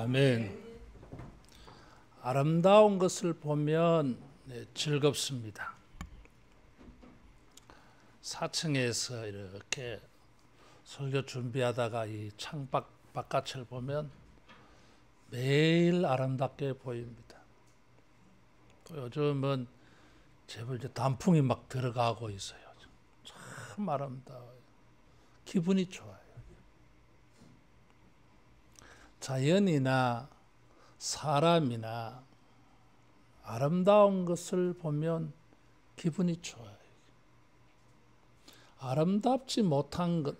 아멘. 아름다운 것을 보면 즐겁습니다. 4층에서 이렇게 설교 준비하다가 이 창밖 바깥을 보면 매일 아름답게 보입니다. 또 요즘은 제법 이제 단풍이 막 들어가고 있어요. 참 아름다워요. 기분이 좋아요. 자연이나 사람이나 아름다운 것을 보면 기분이 좋아요. 아름답지 못한 것,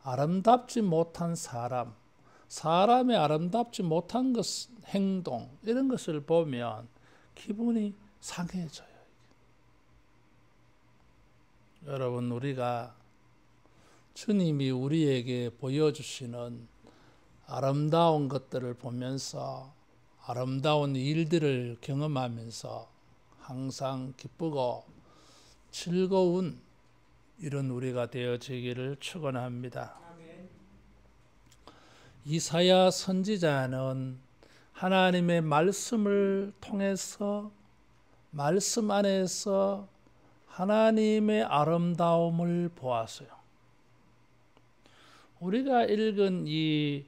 아름답지 못한 사람, 사람의 아름답지 못한 것, 행동, 이런 것을 보면 기분이 상해져요. 여러분, 우리가 주님이 우리에게 보여주시는 아름다운 것들을 보면서 아름다운 일들을 경험하면서 항상 기쁘고 즐거운 이런 우리가 되어지기를 축원합니다. 이사야 선지자는 하나님의 말씀을 통해서 말씀 안에서 하나님의 아름다움을 보았어요. 우리가 읽은 이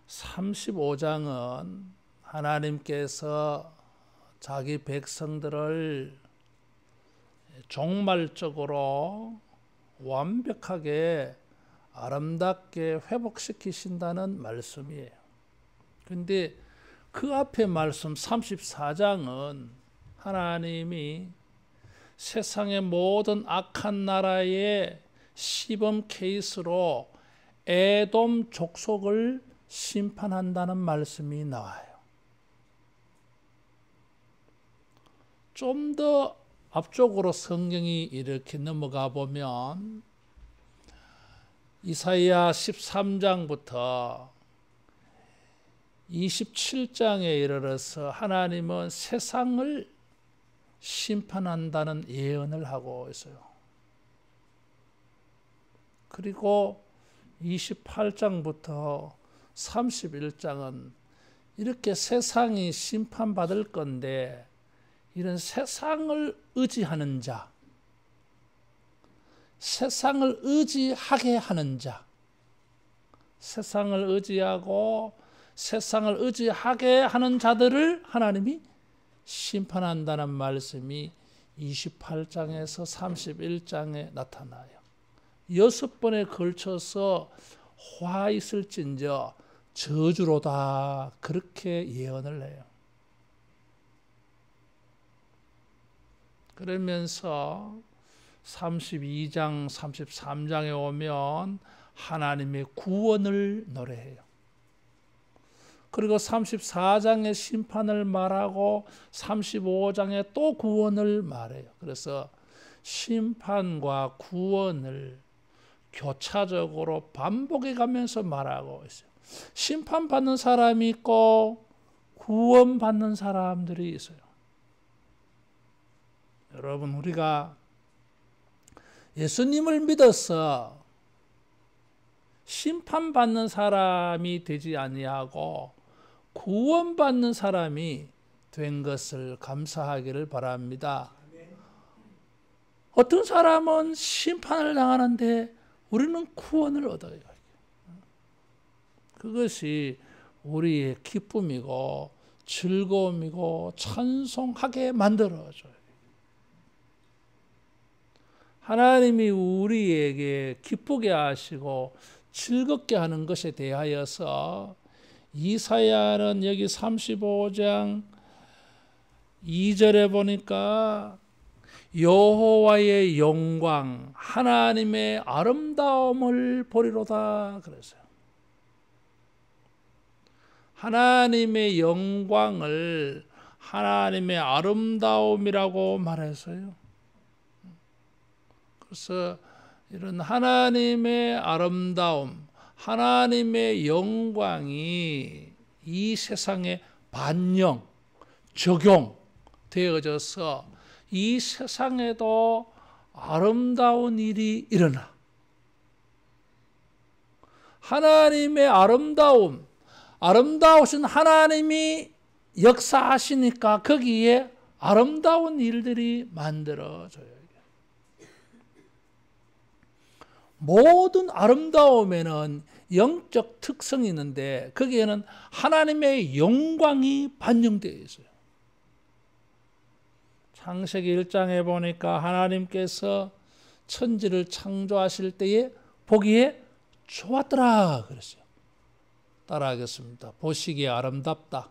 35장은 하나님께서 자기 백성들을 종말적으로 완벽하게 아름답게 회복시키신다는 말씀이에요. 근데 그 앞에 말씀 34장은 하나님이 세상의 모든 악한 나라의 시범 케이스로 에돔 족속을 심판한다는 말씀이 나와요. 좀 더 앞쪽으로 성경이 이렇게 넘어가 보면 이사야 13장부터 27장에 이르러서 하나님은 세상을 심판한다는 예언을 하고 있어요. 그리고 28장부터 31장은 이렇게 세상이 심판받을 건데 이런 세상을 의지하는 자, 세상을 의지하게 하는 자, 세상을 의지하고 세상을 의지하게 하는 자들을 하나님이 심판한다는 말씀이 28장에서 31장에 나타나요. 6번에 걸쳐서 화 있을진저 저주로다 그렇게 예언을 해요. 그러면서 32장, 33장에 오면 하나님의 구원을 노래해요. 그리고 34장의 심판을 말하고 35장에 또 구원을 말해요. 그래서 심판과 구원을 교차적으로 반복해 가면서 말하고 있어요. 심판받는 사람이 있고 구원받는 사람들이 있어요. 여러분, 우리가 예수님을 믿어서 심판받는 사람이 되지 아니하고 구원받는 사람이 된 것을 감사하기를 바랍니다. 어떤 사람은 심판을 당하는데 우리는 구원을 얻어요. 그것이 우리의 기쁨이고 즐거움이고 찬송하게 만들어줘요. 하나님이 우리에게 기쁘게 하시고 즐겁게 하는 것에 대하여서 이사야는 여기 35장 2절에 보니까 여호와의 영광, 하나님의 아름다움을 보리로다 그랬어요. 하나님의 영광을 하나님의 아름다움이라고 말했어요. 그래서 이런 하나님의 아름다움, 하나님의 영광이 이 세상에 반영, 적용되어져서 이 세상에도 아름다운 일이 일어나. 하나님의 아름다움, 아름다우신 하나님이 역사하시니까 거기에 아름다운 일들이 만들어져요. 모든 아름다움에는 영적 특성이 있는데 거기에는 하나님의 영광이 반영되어 있어요. 창세기 1장에 보니까 하나님께서 천지를 창조하실 때에 보기에 좋았더라 그랬어요. 따라하겠습니다. 보시기에 아름답다.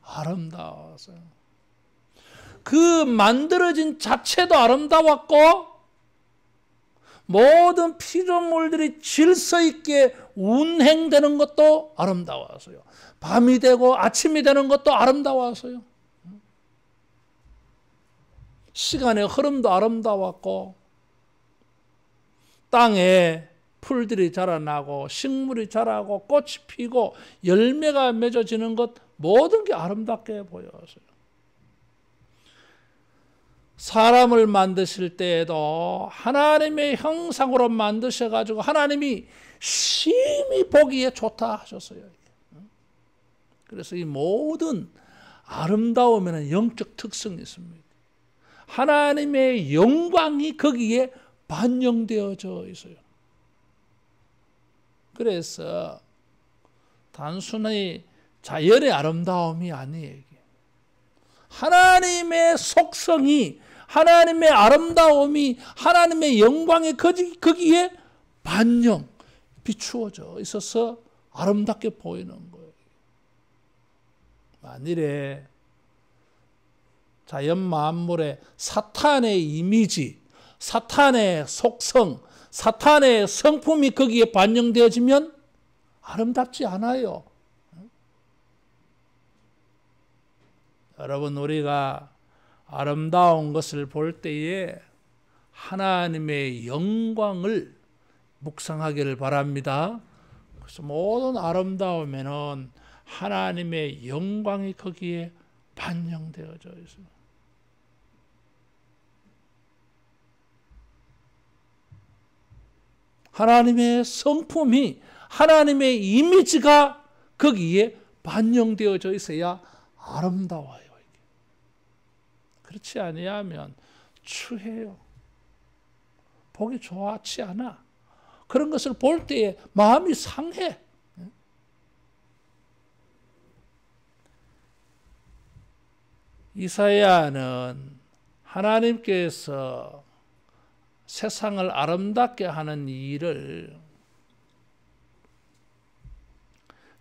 아름다워서 그 만들어진 자체도 아름다웠고 모든 피조물들이 질서 있게 운행되는 것도 아름다워서요. 밤이 되고 아침이 되는 것도 아름다워서요. 시간의 흐름도 아름다웠고 땅에 풀들이 자라나고 식물이 자라고 꽃이 피고 열매가 맺어지는 것 모든 게 아름답게 보였어요. 사람을 만드실 때에도 하나님의 형상으로 만드셔가지고 하나님이 심히 보기에 좋다 하셨어요. 그래서 이 모든 아름다움에는 영적 특성이 있습니다. 하나님의 영광이 거기에 반영되어져 있어요. 그래서 단순히 자연의 아름다움이 아니에요. 하나님의 속성이, 하나님의 아름다움이, 하나님의 영광이 거기에 반영, 비추어져 있어서 아름답게 보이는 거예요. 만일에 자연 만물에 사탄의 이미지, 사탄의 속성, 사탄의 성품이 거기에 반영되어지면 아름답지 않아요. 여러분, 우리가 아름다운 것을 볼 때에 하나님의 영광을 묵상하기를 바랍니다. 그래서 모든 아름다움에는 하나님의 영광이 거기에 반영되어져 있어요. 하나님의 성품이, 하나님의 이미지가 거기에 반영되어져 있어야 아름다워요. 그렇지 아니하면 추해요. 보기 좋지 않아. 그런 것을 볼 때에 마음이 상해. 이사야는 하나님께서 세상을 아름답게 하는 일을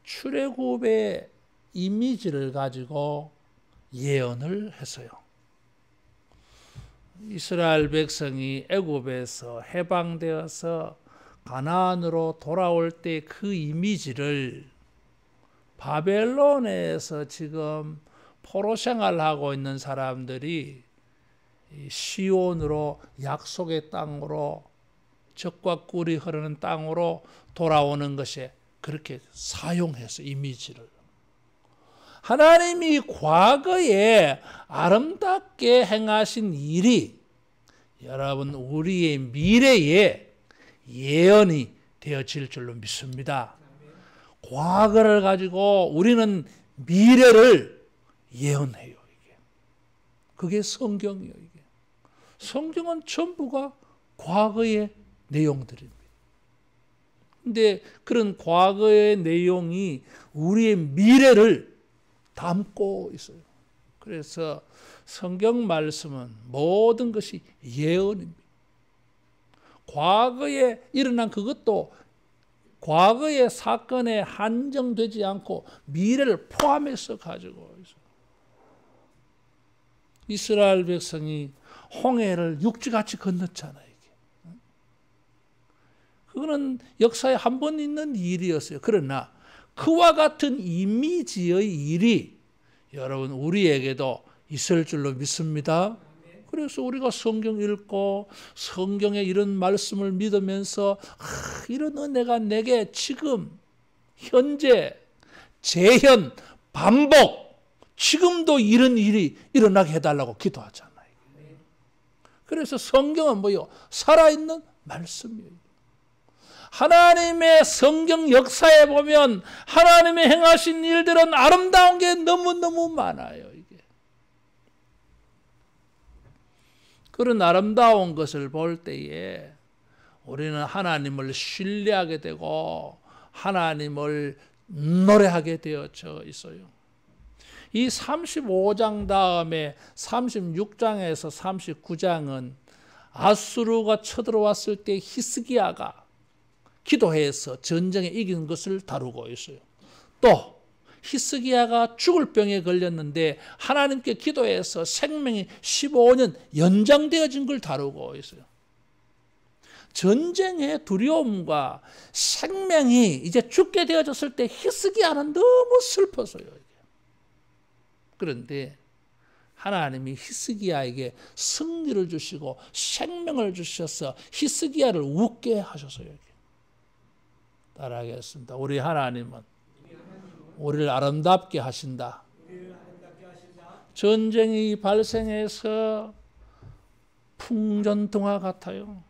출애굽의 이미지를 가지고 예언을 했어요. 이스라엘 백성이 애굽에서 해방되어서 가나안으로 돌아올 때 그 이미지를 바벨론에서 지금 포로 생활하고 있는 사람들이 시온으로, 약속의 땅으로, 젖과 꿀이 흐르는 땅으로 돌아오는 것에 그렇게 사용해서 이미지를. 하나님이 과거에 아름답게 행하신 일이 여러분 우리의 미래에 예언이 되어질 줄로 믿습니다. 과거를 가지고 우리는 미래를 예언해요. 그게 성경이에요. 성경은 전부가 과거의 내용들입니다. 근데 그런 과거의 내용이 우리의 미래를 담고 있어요. 그래서 성경 말씀은 모든 것이 예언입니다. 과거에 일어난 그것도 과거의 사건에 한정되지 않고 미래를 포함해서 가지고 있어요. 이스라엘 백성이 홍해를 육지같이 건넜잖아요. 그거는 역사에 한 번 있는 일이었어요. 그러나 그와 같은 이미지의 일이 여러분 우리에게도 있을 줄로 믿습니다. 그래서 우리가 성경 읽고 성경의 이런 말씀을 믿으면서 이런 은혜가 내게 지금 현재 재현 반복 지금도 이런 일이 일어나게 해달라고 기도하잖아요. 그래서 성경은 뭐요? 살아있는 말씀이에요. 하나님의 성경 역사에 보면 하나님의 행하신 일들은 아름다운 게 너무너무 많아요. 이게. 그런 아름다운 것을 볼 때에 우리는 하나님을 신뢰하게 되고 하나님을 노래하게 되어져 있어요. 이 35장 다음에 36장에서 39장은 아수르가 쳐들어왔을 때 히스기야가 기도해서 전쟁에 이긴 것을 다루고 있어요. 또 히스기야가 죽을 병에 걸렸는데 하나님께 기도해서 생명이 15년 연장되어진 걸 다루고 있어요. 전쟁의 두려움과 생명이 이제 죽게 되어졌을 때 히스기야는 너무 슬펐어요. 그런데 하나님이 히스기야에게 승리를 주시고 생명을 주셔서 히스기야를 웃게 하셨어요. 따라하겠습니다. 우리 하나님은 우리를 아름답게 하신다. 전쟁이 발생해서 풍전등화 같아요.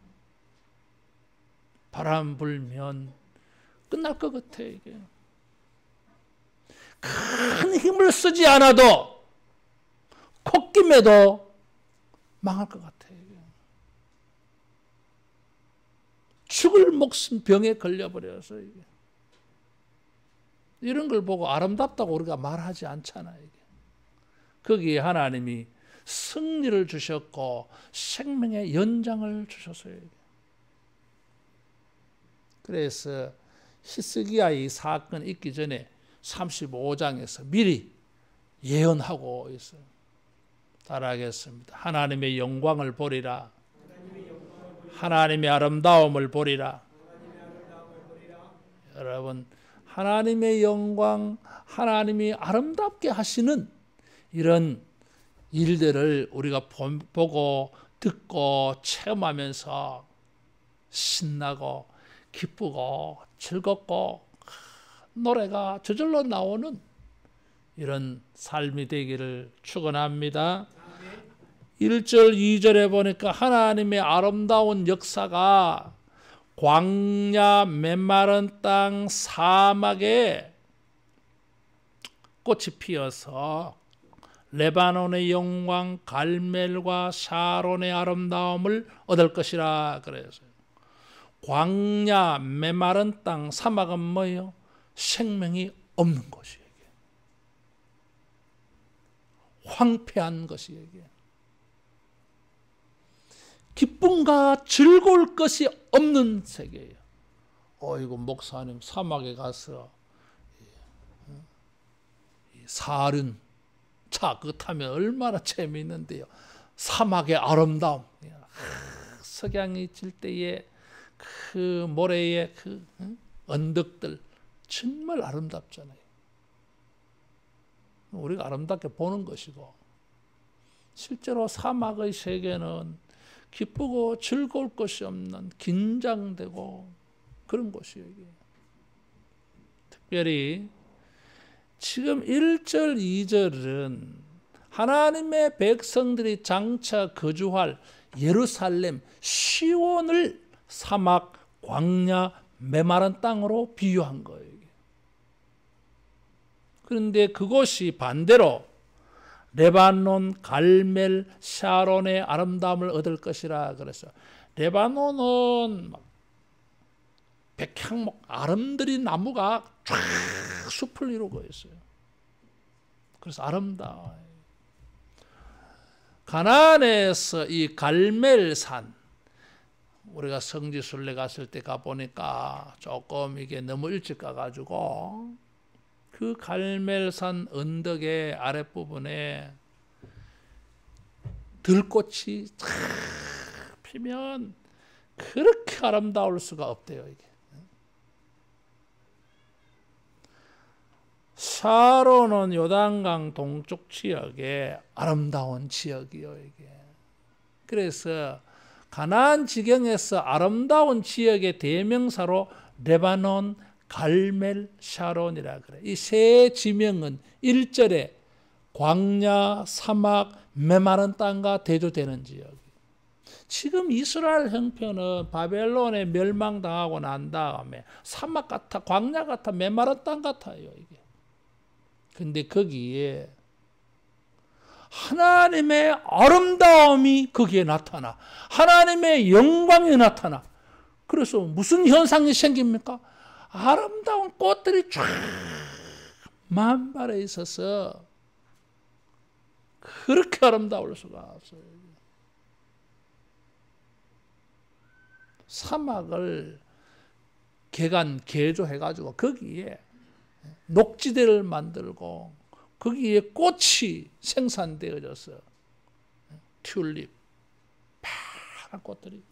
바람 불면 끝날 것 같아. 이게 큰 힘을 쓰지 않아도 콧김에도 망할 것 같아. 죽을 목숨 병에 걸려버려서 이게. 이런 걸 보고 아름답다고 우리가 말하지 않잖아요. 이게. 거기에 하나님이 승리를 주셨고 생명의 연장을 주셨어요. 이게. 그래서 히스기야의 사건이 있기 전에 35장에서 미리 예언하고 있어요. 따라하겠습니다. 하나님의 영광을 보리라. 하나님의 아름다움을 보리라. 여러분, 하나님의 영광, 하나님이 아름답게 하시는 이런 일들을 우리가 보고 듣고 체험하면서 신나고 기쁘고 즐겁고 노래가 저절로 나오는 이런 삶이 되기를 축원합니다. 1절 2절에 보니까 하나님의 아름다운 역사가 광야 메마른 땅 사막에 꽃이 피어서 레바논의 영광 갈멜과 샤론의 아름다움을 얻을 것이라 그랬어요. 광야 메마른 땅 사막은 뭐예요? 생명이 없는 곳이에요. 황폐한 것이에요. 기쁨과 즐거울 것이 없는 세계예요. 어이구 목사님 사막에 가서 사륜 차 그거 타면 얼마나 재미있는데요. 사막의 아름다움. 석양이 질 때에 그 모래의 그 언덕들 정말 아름답잖아요. 우리가 아름답게 보는 것이고 실제로 사막의 세계는 기쁘고 즐거울 것이 없는 긴장되고 그런 곳이에요. 특별히 지금 1절 2절은 하나님의 백성들이 장차 거주할 예루살렘 시온을 사막 광야 메마른 땅으로 비유한 거예요. 그런데 그곳이 반대로 레바논, 갈멜, 샤론의 아름다움을 얻을 것이라 그랬어요. 레바논은 백향목, 아름드린 나무가 쫙 숲을 이루고 있어요. 그래서 아름다워요. 가나안에서 이 갈멜산, 우리가 성지순례 갔을 때 가보니까 조금 이게 너무 일찍 가가지고 그 갈멜산 언덕의 아랫부분에 들꽃이 탁 피면 그렇게 아름다울 수가 없대요. 이게. 샤론은 요단강 동쪽 지역의 아름다운 지역이요. 이게. 그래서 가나안 지경에서 아름다운 지역의 대명사로 레바논, 갈멜, 샤론이라 그래. 이 세 지명은 1절에 광야, 사막, 메마른 땅과 대조되는 지역. 지금 이스라엘 형편은 바벨론에 멸망당하고 난 다음에 사막 같아, 광야 같아, 메마른 땅 같아요, 이게. 근데 거기에 하나님의 아름다움이 거기에 나타나. 하나님의 영광이 나타나. 그래서 무슨 현상이 생깁니까? 아름다운 꽃들이 쫙 만발해 있어서 그렇게 아름다울 수가 없어요. 사막을 개조해가지고 거기에 녹지대를 만들고 거기에 꽃이 생산되어져서 튤립, 파란 꽃들이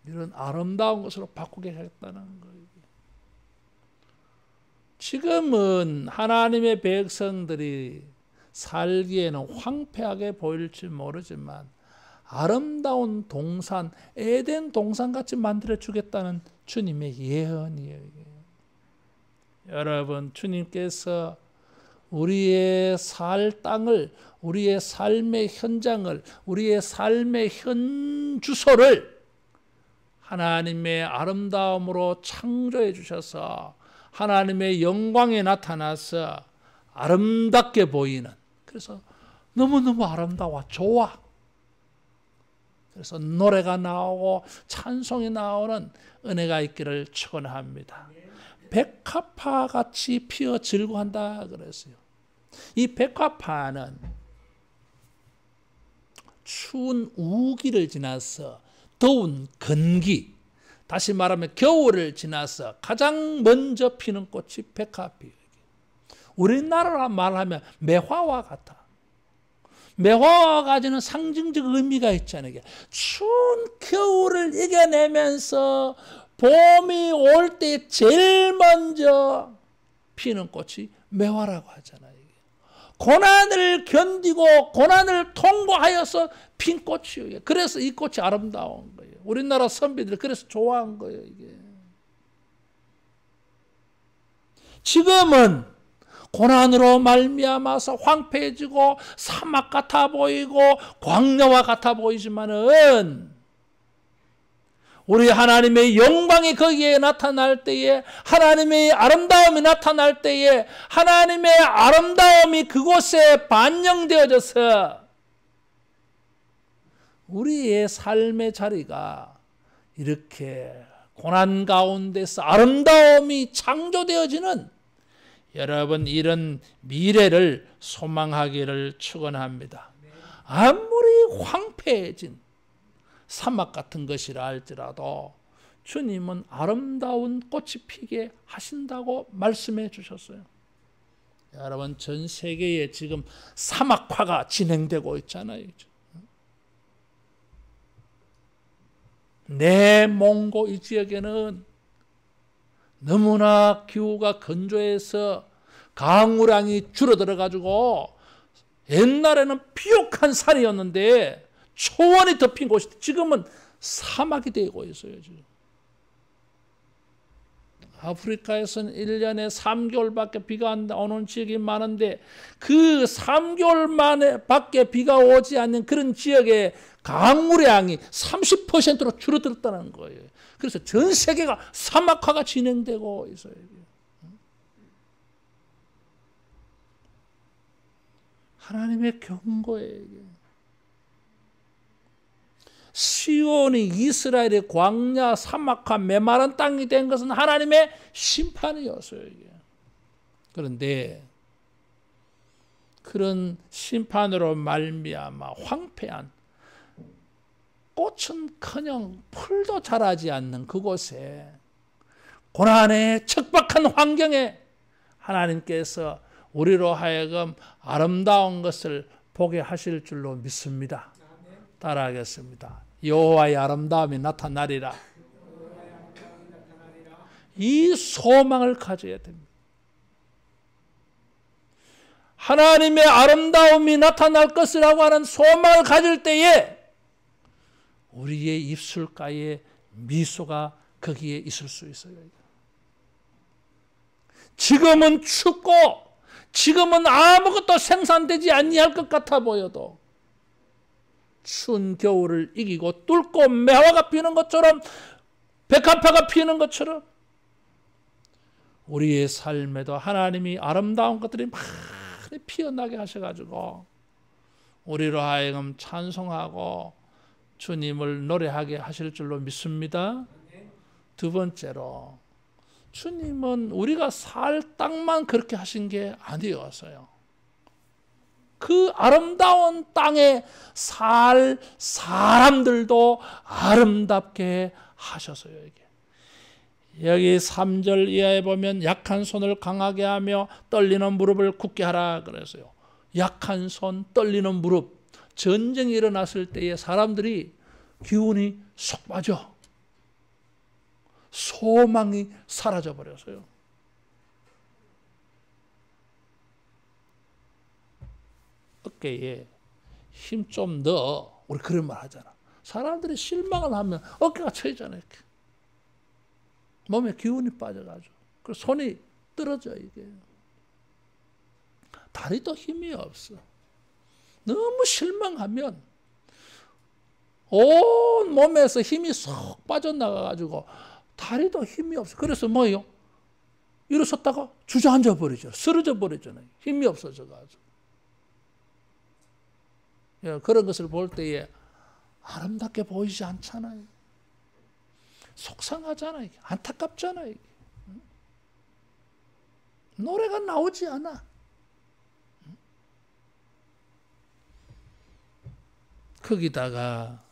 이런 아름다운 것으로 바꾸게 했다는 거예요. 지금은 하나님의 백성들이 살기에는 황폐하게 보일지 모르지만 아름다운 동산, 에덴 동산같이 만들어주겠다는 주님의 예언이에요. 여러분, 주님께서 우리의 살 땅을, 우리의 삶의 현장을, 우리의 삶의 현 주소를 하나님의 아름다움으로 창조해 주셔서 하나님의 영광에 나타나서 아름답게 보이는, 그래서 너무너무 아름다워, 좋아. 그래서 노래가 나오고 찬송이 나오는 은혜가 있기를 축원합니다. 백합화 같이 피어 즐거한다 그랬어요. 이 백합화는 추운 우기를 지나서 더운 건기, 다시 말하면 겨울을 지나서 가장 먼저 피는 꽃이 백합이에요. 우리나라로 말하면 매화와 같아. 매화가 가지는 상징적 의미가 있잖아요. 추운 겨울을 이겨내면서 봄이 올 때 제일 먼저 피는 꽃이 매화라고 하잖아요. 고난을 견디고 고난을 통과하여서 핀 꽃이에요. 그래서 이 꽃이 아름다운 거예요. 우리나라 선비들이 그래서 좋아한 거예요, 이게. 지금은 고난으로 말미암아서 황폐해지고 사막 같아 보이고 광야와 같아 보이지만은 우리 하나님의 영광이 거기에 나타날 때에, 하나님의 아름다움이 나타날 때에 하나님의 아름다움이 그곳에 반영되어져서 우리의 삶의 자리가 이렇게 고난 가운데서 아름다움이 창조되어지는, 여러분, 이런 미래를 소망하기를 축원합니다. 아무리 황폐해진 사막 같은 것이라 할지라도 주님은 아름다운 꽃이 피게 하신다고 말씀해 주셨어요. 여러분, 전 세계에 지금 사막화가 진행되고 있잖아요. 내몽고 이 지역에는 너무나 기후가 건조해서 강우량이 줄어들어 가지고 옛날에는 비옥한 산이었는데 초원이 덮인 곳이 지금은 사막이 되고 있어요. 지금 아프리카에서는 1년에 3개월밖에 비가 안 오는 지역이 많은데 그 3개월 만에 밖에 비가 오지 않는 그런 지역의 강우량이 30%로 줄어들었다는 거예요. 그래서 전 세계가 사막화가 진행되고 있어요. 하나님의 경고예요. 시온이 이스라엘의 광야, 사막화, 메마른 땅이 된 것은 하나님의 심판이었어요. 이게. 그런데 그런 심판으로 말미암아 황폐한, 꽃은커녕 풀도 자라지 않는 그곳에, 고난의 척박한 환경에 하나님께서 우리로 하여금 아름다운 것을 보게 하실 줄로 믿습니다. 따라하겠습니다. 여호와의 아름다움이 나타나리라. 이 소망을 가져야 됩니다. 하나님의 아름다움이 나타날 것이라고 하는 소망을 가질 때에 우리의 입술가에 미소가 거기에 있을 수 있어요. 지금은 춥고 지금은 아무것도 생산되지 아니할 것 같아 보여도 추운 겨울을 이기고 뚫고 매화가 피는 것처럼, 백합화가 피는 것처럼 우리의 삶에도 하나님이 아름다운 것들이 많이 피어나게 하셔가지고 우리로 하여금 찬송하고 주님을 노래하게 하실 줄로 믿습니다. 두 번째로, 주님은 우리가 살 땅만 그렇게 하신 게 아니었어요. 그 아름다운 땅에 살 사람들도 아름답게 하셔서요. 여기 3절 이하에 보면 약한 손을 강하게 하며 떨리는 무릎을 굳게 하라 그래서요. 약한 손, 떨리는 무릎. 전쟁이 일어났을 때에 사람들이 기운이 쏙 빠져. 소망이 사라져 버렸어요. 어깨에 힘 좀 넣어. 우리 그런 말 하잖아. 사람들이 실망을 하면 어깨가 처지잖아요. 이렇게. 몸에 기운이 빠져가지고. 그래서 손이 떨어져, 이게. 다리도 힘이 없어. 너무 실망하면 온 몸에서 힘이 쏙 빠져나가가지고 다리도 힘이 없어. 그래서 뭐예요? 일어섰다가 주저앉아 버리죠. 쓰러져 버리잖아요. 힘이 없어져가지고. 그런 것을 볼 때에 아름답게 보이지 않잖아요. 속상하잖아요. 안타깝잖아요. 노래가 나오지 않아. 거기다가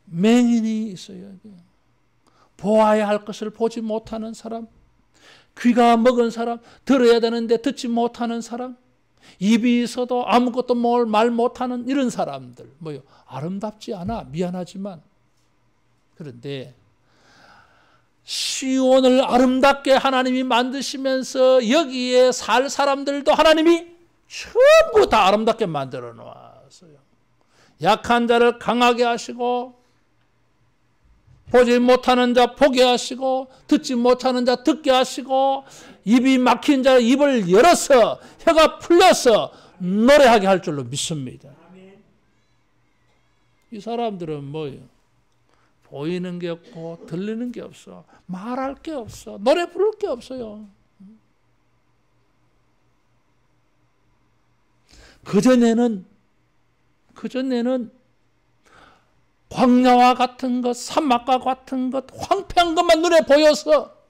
맹인이 있어요. 보아야 할 것을 보지 못하는 사람, 귀가 먹은 사람, 들어야 되는데 듣지 못하는 사람, 입이 있어도 아무것도 말 못하는 이런 사람들, 뭐요? 아름답지 않아. 미안하지만. 그런데 시온을 아름답게 하나님이 만드시면서 여기에 살 사람들도 하나님이 전부 다 아름답게 만들어 놓았어요. 약한 자를 강하게 하시고, 보지 못하는 자 보게 하시고, 듣지 못하는 자 듣게 하시고, 입이 막힌 자 입을 열어서 혀가 풀려서 노래하게 할 줄로 믿습니다. 이 사람들은 뭐예요? 보이는 게 없고 들리는 게 없어. 말할 게 없어. 노래 부를 게 없어요. 그전에는 광야와 같은 것, 사막과 같은 것, 황폐한 것만 눈에 보여서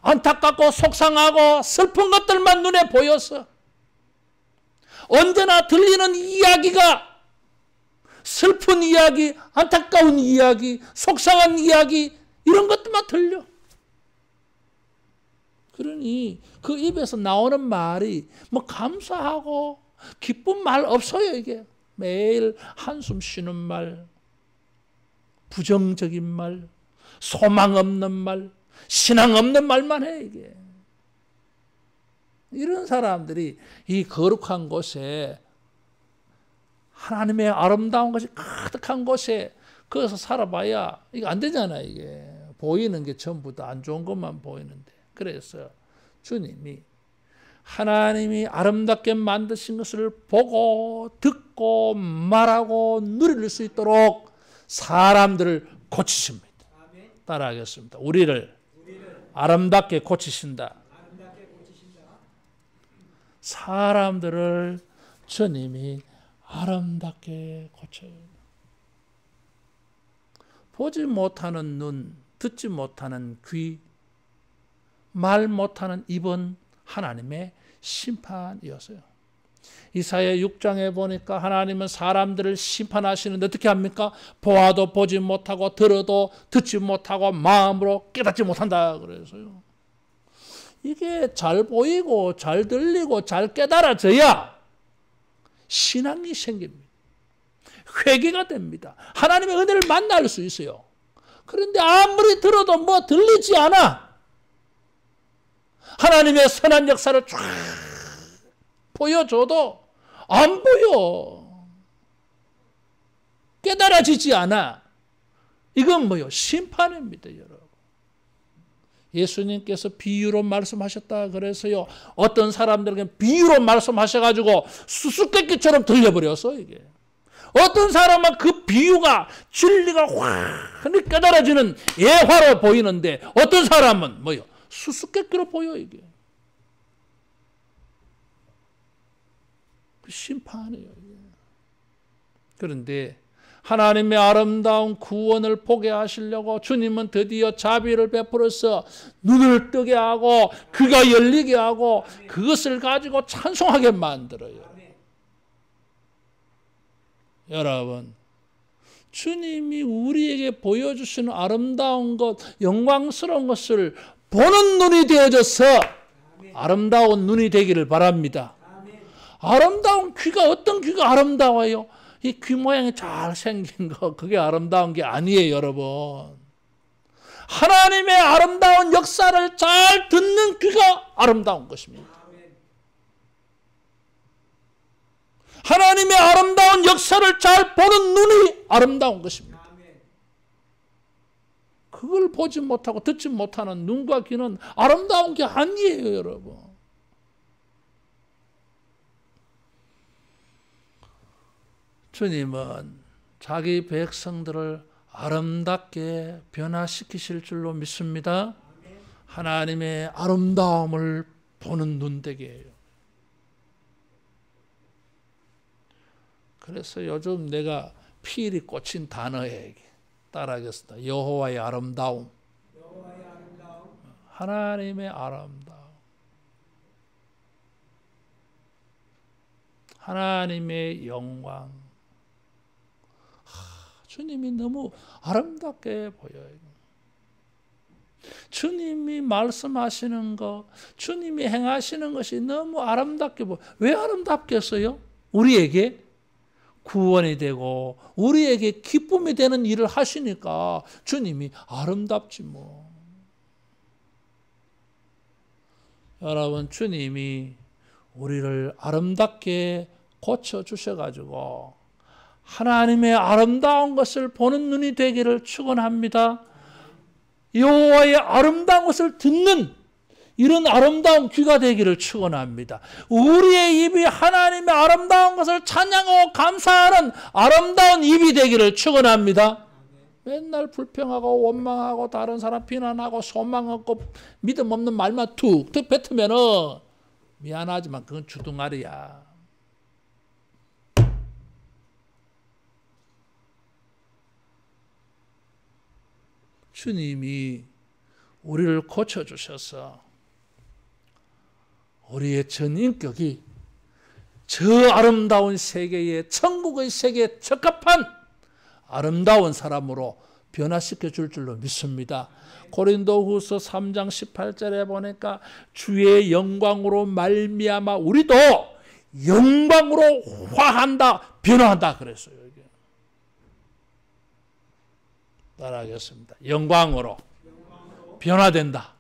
안타깝고 속상하고 슬픈 것들만 눈에 보여서 언제나 들리는 이야기가 슬픈 이야기, 안타까운 이야기, 속상한 이야기 이런 것들만 들려. 그러니 그 입에서 나오는 말이 뭐 감사하고 기쁜 말 없어요. 이게 매일 한숨 쉬는 말, 부정적인 말, 소망 없는 말, 신앙 없는 말만 해. 이게 이런 사람들이 이 거룩한 곳에, 하나님의 아름다운 것이 가득한 곳에 거기서 살아봐야 이게 안 되잖아요. 이게 보이는 게 전부 다 안 좋은 것만 보이는데. 그래서 주님이 하나님이 아름답게 만드신 것을 보고 듣고 말하고 누릴 수 있도록 사람들을 고치십니다. 따라하겠습니다. 우리를 아름답게 고치신다. 사람들을 주님이 아름답게 고쳐요. 보지 못하는 눈, 듣지 못하는 귀, 말 못하는 입은 하나님의 심판이었어요. 이사야 6장에 보니까 하나님은 사람들을 심판하시는데 어떻게 합니까? 보아도 보지 못하고 들어도 듣지 못하고 마음으로 깨닫지 못한다 그래서요. 이게 잘 보이고 잘 들리고 잘 깨달아져야 신앙이 생깁니다. 회개가 됩니다. 하나님의 은혜를 만날 수 있어요. 그런데 아무리 들어도 뭐 들리지 않아. 하나님의 선한 역사를 쫙 보여줘도 안 보여. 깨달아지지 않아. 이건 뭐요? 심판입니다, 여러분. 예수님께서 비유로 말씀하셨다 그래서요. 어떤 사람들에게 비유로 말씀하셔가지고 수수께끼처럼 들려버렸어, 이게. 어떤 사람은 그 비유가 진리가 확 깨달아지는 예화로 보이는데 어떤 사람은 뭐요? 수수께끼로 보여 이게. 심판이에요. 그런데 하나님의 아름다운 구원을 보게 하시려고 주님은 드디어 자비를 베풀어서 눈을 뜨게 하고 귀가 열리게 하고 그것을 가지고 찬송하게 만들어요. 여러분, 주님이 우리에게 보여주시는 아름다운 것, 영광스러운 것을 보는 눈이 되어져서 아름다운 눈이 되기를 바랍니다. 아름다운 귀가, 어떤 귀가 아름다워요? 이 귀 모양이 잘 생긴 거, 그게 아름다운 게 아니에요, 여러분. 하나님의 아름다운 역사를 잘 듣는 귀가 아름다운 것입니다. 하나님의 아름다운 역사를 잘 보는 눈이 아름다운 것입니다. 그걸 보지 못하고 듣지 못하는 눈과 귀는 아름다운 게 아니에요, 여러분. 주님은 자기 백성들을 아름답게 변화시키실 줄로 믿습니다. 하나님의 아름다움을 보는 눈 되게 해요. 그래서 요즘 내가 필이 꽂힌 단어에 따라하겠습니다. 여호와의 아름다움. 하나님의 아름다움. 하나님의 영광. 주님이 너무 아름답게 보여요. 주님이 말씀하시는 것, 주님이 행하시는 것이 너무 아름답게 보여요. 왜 아름답겠어요? 우리에게 구원이 되고 우리에게 기쁨이 되는 일을 하시니까 주님이 아름답지 뭐. 여러분, 주님이 우리를 아름답게 고쳐주셔가지고 하나님의 아름다운 것을 보는 눈이 되기를 축원합니다. 여호와의 아름다운 것을 듣는 이런 아름다운 귀가 되기를 축원합니다. 우리의 입이 하나님의 아름다운 것을 찬양하고 감사하는 아름다운 입이 되기를 축원합니다. 맨날 불평하고 원망하고 다른 사람 비난하고 소망 없고 믿음 없는 말만 툭툭 뱉으면은 미안하지만 그건 주둥아리야. 주님이 우리를 고쳐주셔서 우리의 전 인격이 저 아름다운 세계에, 천국의 세계에 적합한 아름다운 사람으로 변화시켜 줄 줄로 믿습니다. 고린도후서 3장 18절에 보니까 주의 영광으로 말미암아 우리도 영광으로 화한다, 변화한다 그랬어요. 따라하겠습니다. 영광으로 변화된다.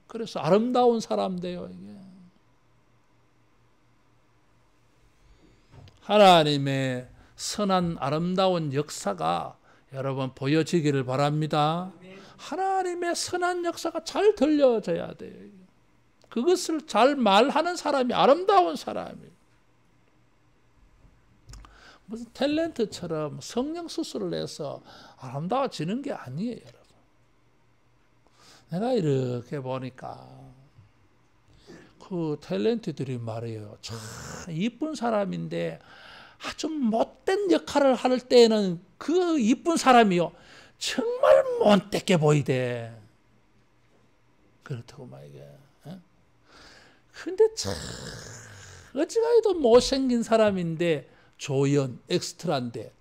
그래서 아름다운 사람 돼요. 이게. 하나님의 선한 아름다운 역사가 여러분 보여지기를 바랍니다. 하나님의 선한 역사가 잘 들려져야 돼요. 그것을 잘 말하는 사람이 아름다운 사람이에요. 무슨 탤런트처럼 성령 수술을 해서 아름다워지는 게 아니에요, 여러분. 내가 이렇게 보니까 그 탤런트들이 말이에요. 참 이쁜 사람인데 아주 못된 역할을 할 때는 그 이쁜 사람이요 정말 못되게 보이대. 그렇다고 말이게. 근데 참 어찌가해도 못생긴 사람인데 조연, 엑스트라인데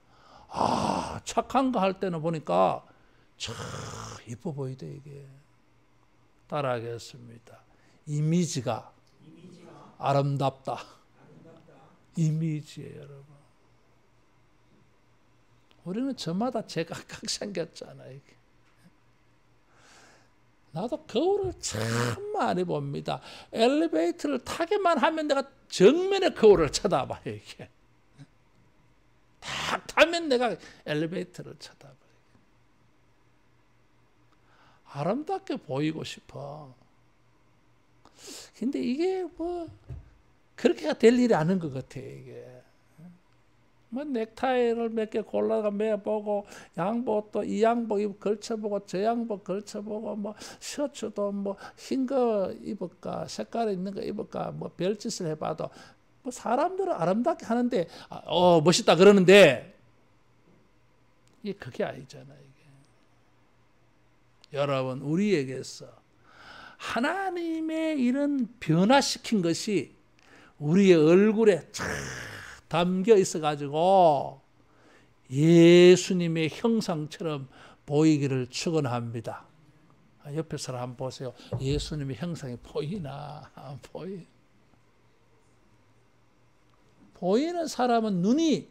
착한 거 할 때는 보니까 참 이뻐 보이대 이게. 따라하겠습니다. 이미지가 아름답다. 이미지예요, 여러분. 우리는 저마다 제각각 생겼잖아요. 이게. 나도 거울을 참 많이 봅니다. 엘리베이터를 타기만 하면 내가 정면에 거울을 쳐다봐요. 이게. 딱 타면 내가 엘리베이터를 쳐다봐요. 아름답게 보이고 싶어. 근데 이게 뭐 그렇게 될 일이 아닌 것 같아. 이게 뭐 넥타이를 몇 개 골라가 매보고 양복 또 이 양복 걸쳐보고 저 양복 걸쳐보고 뭐 셔츠도 뭐 흰 거 입을까 색깔 있는 거 입을까 뭐 별짓을 해봐도 뭐 사람들은 아름답게 하는데 멋있다 그러는데 이게 그게 아니잖아요. 이게. 여러분 우리에게서 하나님의 이런 변화시킨 것이 우리의 얼굴에 쫙 담겨 있어가지고 예수님의 형상처럼 보이기를 축원합니다. 옆에 사람 한번 보세요. 예수님의 형상이 보이나? 보이는 사람은 눈이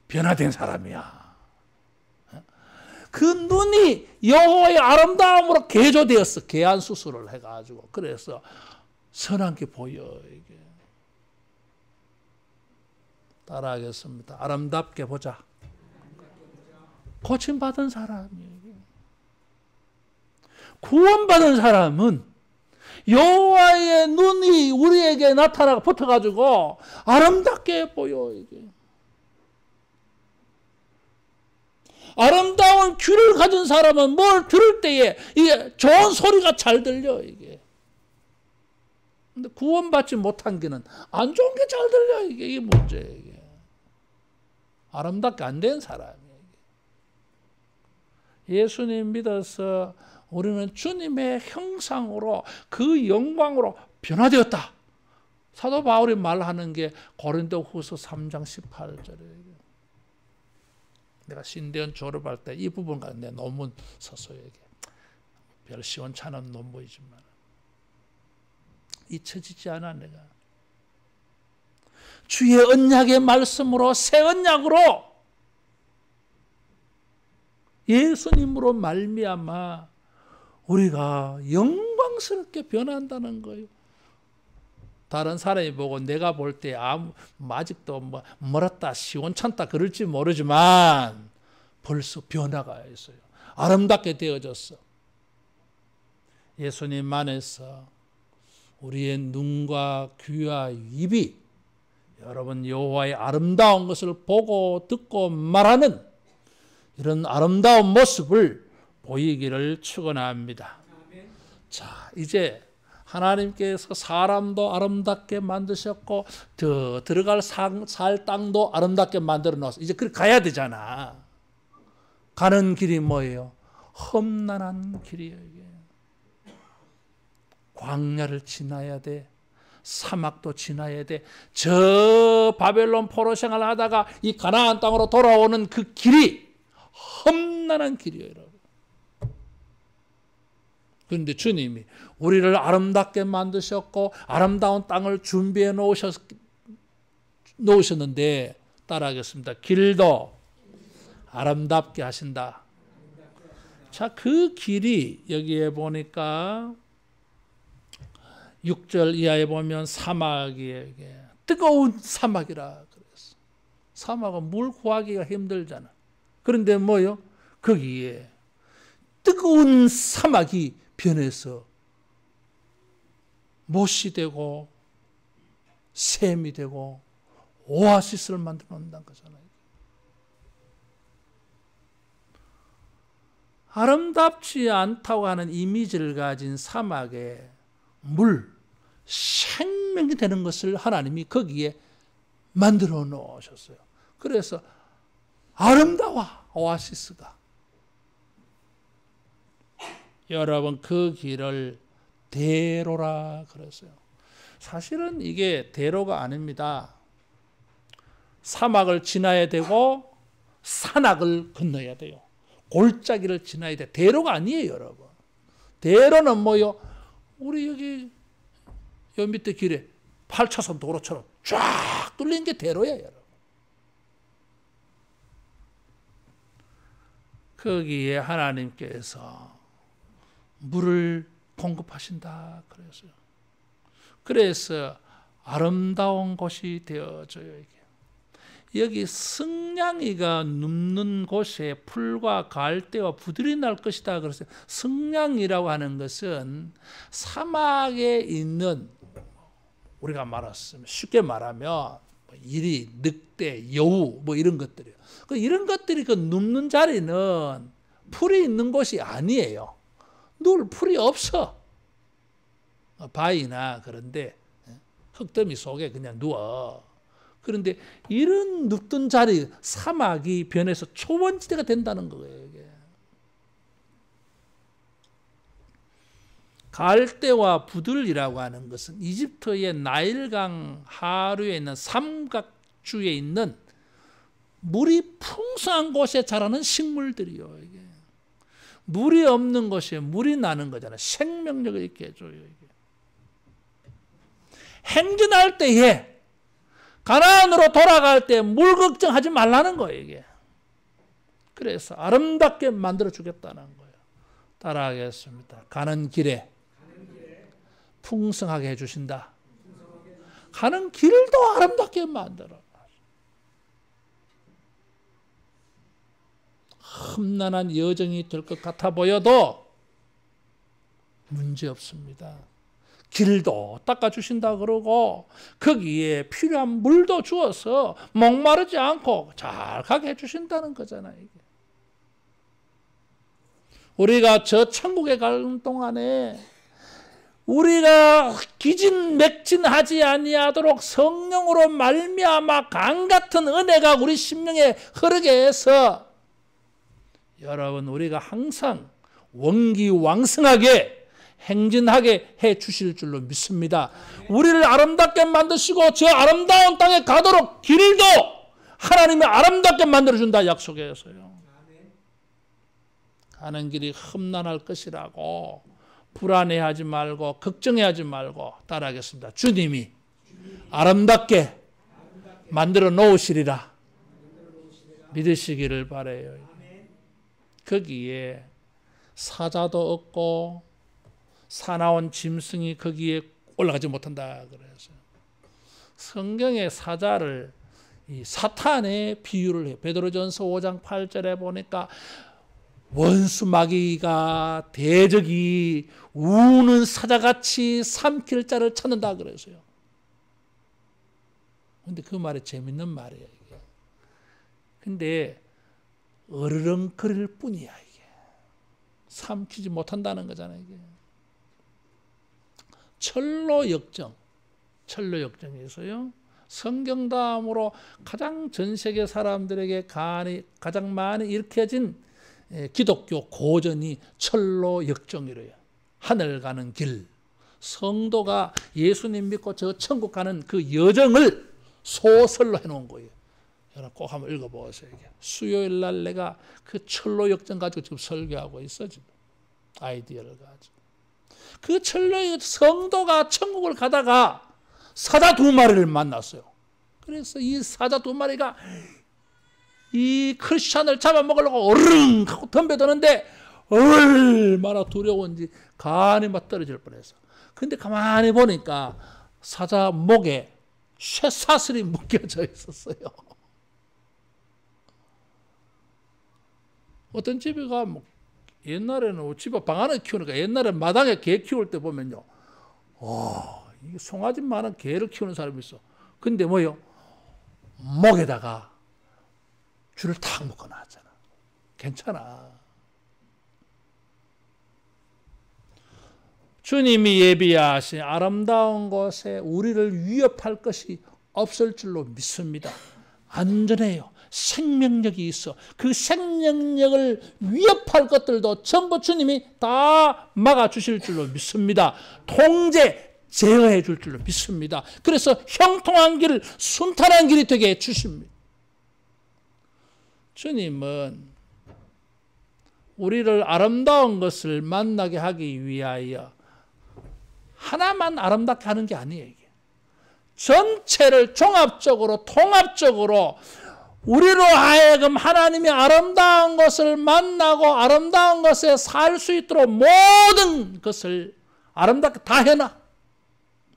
변화된 사람이야. 그 눈이 여호와의 아름다움으로 개조되었어. 개안 수술을 해가지고 그래서 선하게 보여. 이게. 따라하겠습니다. 아름답게 보자. 고침받은 사람이에요. 구원받은 사람은 여호와의 눈이 우리에게 나타나고 붙어가지고 아름답게 보여. 이게. 아름다운 귀를 가진 사람은 뭘 들을 때에 이게 좋은 소리가 잘 들려. 이게. 근데 구원받지 못한 게는 안 좋은 게 잘 들려. 이게 문제예요. 이게. 아름답게 안 된 사람이에요. 예수님 믿어서 우리는 주님의 형상으로 그 영광으로 변화되었다. 사도 바울이 말하는 게 고린도후서 3장 18절이에요. 내가 신대원 졸업할 때 이 부분 가지고 내 논문 썼어요. 별 시원찮은 논문이지만 잊혀지지 않아. 내가 주의 언약의 말씀으로 새 언약으로 예수님으로 말미암아 우리가 영광스럽게 변한다는 거예요. 다른 사람이 보고 내가 볼 때 아직도 뭐 멀었다 시원찮다 그럴지 모르지만 벌써 변화가 있어요. 아름답게 되어졌어. 예수님 안에서 우리의 눈과 귀와 입이 여러분 여호와의 아름다운 것을 보고 듣고 말하는 이런 아름다운 모습을 보이기를 축원합니다. 자, 이제 하나님께서 사람도 아름답게 만드셨고 더 들어갈 살 땅도 아름답게 만들어 놓았어. 이제 그렇게 가야 되잖아. 가는 길이 뭐예요? 험난한 길이에요. 이게. 광야를 지나야 돼. 사막도 지나야 돼. 저 바벨론 포로 생활을 하다가 이 가나안 땅으로 돌아오는 그 길이 험난한 길이에요, 여러분. 그런데 주님이 우리를 아름답게 만드셨고 아름다운 땅을 준비해 놓으셨는데 따라하겠습니다. 길도 아름답게 하신다. 자, 그 길이 여기에 보니까 6절 이하에 보면 사막이에요. 이게. 뜨거운 사막이라 그랬어. 사막은 물 구하기가 힘들잖아. 그런데 뭐요? 거기에 뜨거운 사막이 변해서 못이 되고 샘이 되고 오아시스를 만들어 놓는다는 거잖아요. 아름답지 않다고 하는 이미지를 가진 사막에 물, 생명이 되는 것을 하나님이 거기에 만들어 놓으셨어요. 그래서 아름다워, 오아시스가. 여러분 그 길을 대로라 그랬어요. 사실은 이게 대로가 아닙니다. 사막을 지나야 되고 산악을 건너야 돼요. 골짜기를 지나야 돼. 대로가 아니에요, 여러분. 대로는 뭐요? 우리 여기 요 밑에 길에 8차선 도로처럼 쫙 뚫린 게 대로야, 여러분. 거기에 하나님께서 물을 공급하신다 그랬어요. 그래서 아름다운 곳이 되어져요. 이게. 여기 승냥이가 눕는 곳에 풀과 갈대와 부들이 날 것이다 그랬어요. 승냥이라고 하는 것은 사막에 있는, 우리가 말했으면 쉽게 말하면 이리, 늑대, 여우 뭐 이런 것들이요. 이런 것들이 그 눕는 자리는 풀이 있는 곳이 아니에요. 늘 풀이 없어. 바위나 그런데 흙더미 속에 그냥 누워. 그런데 이런 눕던 자리, 사막이 변해서 초원지대가 된다는 거예요. 이게. 갈대와 부들이라고 하는 것은 이집트의 나일강 하류에 있는 삼각주에 있는 물이 풍성한 곳에 자라는 식물들이요. 이게. 물이 없는 곳에 물이 나는 거잖아요. 생명력을 있게 해줘요. 이게. 행진할 때에 가나안으로 돌아갈 때 물 걱정하지 말라는 거예요. 이게. 그래서 아름답게 만들어 주겠다는 거예요. 따라하겠습니다. 가는 길에 풍성하게 해주신다. 가는 길도 아름답게 만들어. 험난한 여정이 될 것 같아 보여도 문제 없습니다. 길도 닦아주신다 그러고 거기에 필요한 물도 주어서 목마르지 않고 잘 가게 해주신다는 거잖아요. 이게. 우리가 저 천국에 가는 동안에 우리가 기진맥진하지 아니하도록 성령으로 말미암아 강 같은 은혜가 우리 심령에 흐르게 해서 여러분 우리가 항상 원기왕성하게 행진하게 해 주실 줄로 믿습니다. 우리를 아름답게 만드시고 저 아름다운 땅에 가도록 길도 하나님이 아름답게 만들어준다 약속해서요. 가는 길이 험난할 것이라고 불안해하지 말고 걱정해하지 말고 따라하겠습니다. 주님이 아름답게 만들어 놓으시리라 믿으시기를 바라요. 거기에 사자도 없고 사나운 짐승이 거기에 올라가지 못한다 그래서 성경의 사자를 이 사탄의 비유를 해요. 베드로전서 5장 8절에 보니까 원수 마귀가 대적이 우는 사자같이 삼킬 자를 찾는다 그래서요. 근데 그 말이 재밌는 말이에요. 이게. 근데 어르렁거릴 뿐이야 이게. 삼키지 못한다는 거잖아요. 이게. 철로 역정에서요. 성경 다음으로 가장 전 세계 사람들에게 가장 많이 일으켜진 기독교 고전이 철로 역정이래요. 하늘 가는 길. 성도가 예수님 믿고 저 천국 가는 그 여정을 소설로 해놓은 거예요. 여러분 꼭 한번 읽어보세요. 수요일 날 내가 그 철로 역정 가지고 지금 설교하고 있어 지금. 아이디어를 가지고. 그 철로 성도가 천국을 가다가 사자 두 마리를 만났어요. 그래서 이 사자 두 마리가 이 크리스찬을 잡아먹으려고 어르릉 하고 덤벼드는데 얼마나 두려운지 간이 막 떨어질 뻔했어. 근데 가만히 보니까 사자 목에 쇠사슬이 묶여져 있었어요. 어떤 집에 가면 옛날에는 집에 방 안에 키우니까 옛날에 마당에 개 키울 때 보면요. 이게 송아지만한 개를 키우는 사람이 있어. 근데 뭐요? 목에다가 줄을 탁 묶어놨잖아. 괜찮아. 주님이 예비하신 아름다운 곳에 우리를 위협할 것이 없을 줄로 믿습니다. 안전해요. 생명력이 있어. 그 생명력을 위협할 것들도 전부 주님이 다 막아주실 줄로 믿습니다. 통제, 제어해 줄 줄로 믿습니다. 그래서 형통한 길, 순탄한 길이 되게 해 주십니다. 주님은 우리를 아름다운 것을 만나게 하기 위하여 하나만 아름답게 하는 게 아니에요. 전체를 종합적으로 통합적으로 우리로 하여금 하나님의 아름다운 것을 만나고 아름다운 것에 살 수 있도록 모든 것을 아름답게 다 해놔.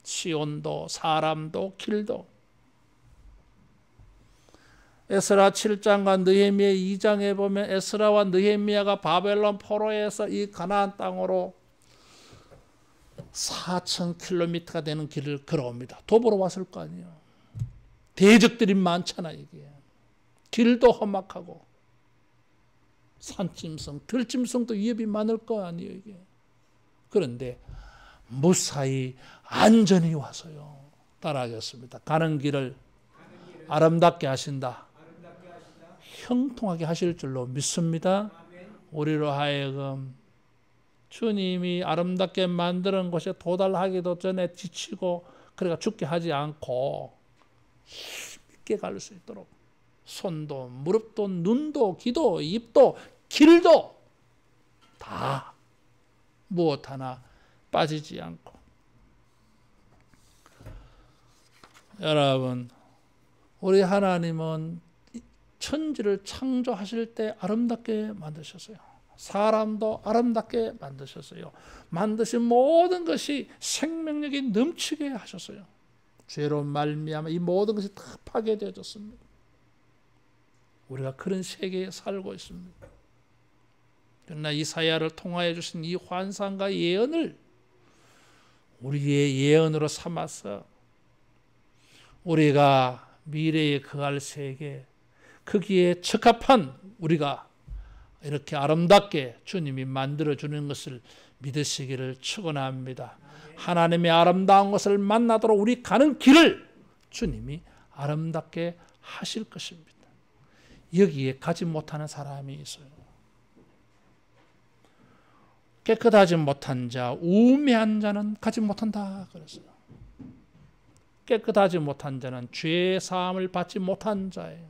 시온도 사람도 길도. 에스라 7장과 느헤미야 2장에 보면 에스라와 느헤미야가 바벨론 포로에서 이 가나안 땅으로 4,000km가 되는 길을 걸어옵니다. 도보로 왔을 거 아니에요. 대적들이 많잖아. 이게 길도 험악하고 산짐승, 들짐승도 위협이 많을 거 아니에요. 이게. 그런데 무사히 안전히 와서요. 따라하겠습니다. 가는 길을 아름답게 하신다. 형통하게 하실 줄로 믿습니다. 우리로 하여금 주님이 아름답게 만드는 곳에 도달하기도 전에 지치고 그래가 죽게 하지 않고 힘있게 갈 수 있도록 손도 무릎도 눈도 귀도 입도 길도 다 무엇 하나 빠지지 않고. 여러분, 우리 하나님은 천지를 창조하실 때 아름답게 만드셨어요. 사람도 아름답게 만드셨어요. 만드신 모든 것이 생명력이 넘치게 하셨어요. 죄로 말미암아 이 모든 것이 다 파괴되어졌습니다. 우리가 그런 세계에 살고 있습니다. 그러나 이사야를 통하여 주신 이 환상과 예언을 우리의 예언으로 삼아서 우리가 미래에 거할 세계, 거기에 적합한 우리가 이렇게 아름답게 주님이 만들어주는 것을 믿으시기를 축원합니다. 하나님의 아름다운 것을 만나도록 우리 가는 길을 주님이 아름답게 하실 것입니다. 여기에 가지 못하는 사람이 있어요. 깨끗하지 못한 자, 우매한 자는 가지 못한다 그랬어요. 깨끗하지 못한 자는 죄 사함을 받지 못한 자예요.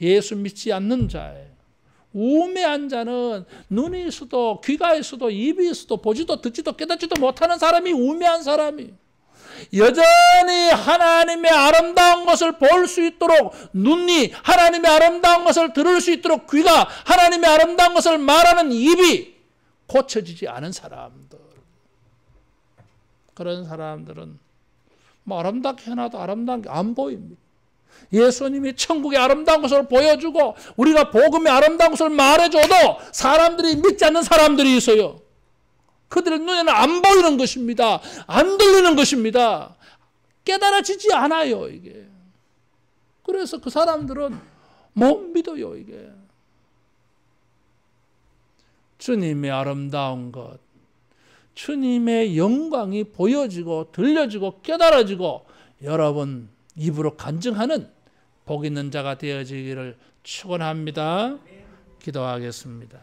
예수 믿지 않는 자예요. 우매한 자는 눈이 있어도 귀가 있어도 입이 있어도 보지도 듣지도 깨닫지도 못하는 사람이 우매한 사람이에요. 여전히 하나님의 아름다운 것을 볼 수 있도록 눈이 하나님의 아름다운 것을 들을 수 있도록 귀가 하나님의 아름다운 것을 말하는 입이 고쳐지지 않은 사람들, 그런 사람들은 뭐 아름답게 해놔도 아름다운 게 안 보입니다. 예수님이 천국의 아름다운 것을 보여주고 우리가 복음의 아름다운 것을 말해줘도 사람들이 믿지 않는 사람들이 있어요. 그들의 눈에는 안 보이는 것입니다. 안 들리는 것입니다. 깨달아지지 않아요, 이게. 그래서 그 사람들은 못 믿어요, 이게. 주님의 아름다운 것, 주님의 영광이 보여지고 들려지고 깨달아지고 여러분 입으로 간증하는 복 있는 자가 되어지기를 축원합니다. 기도하겠습니다.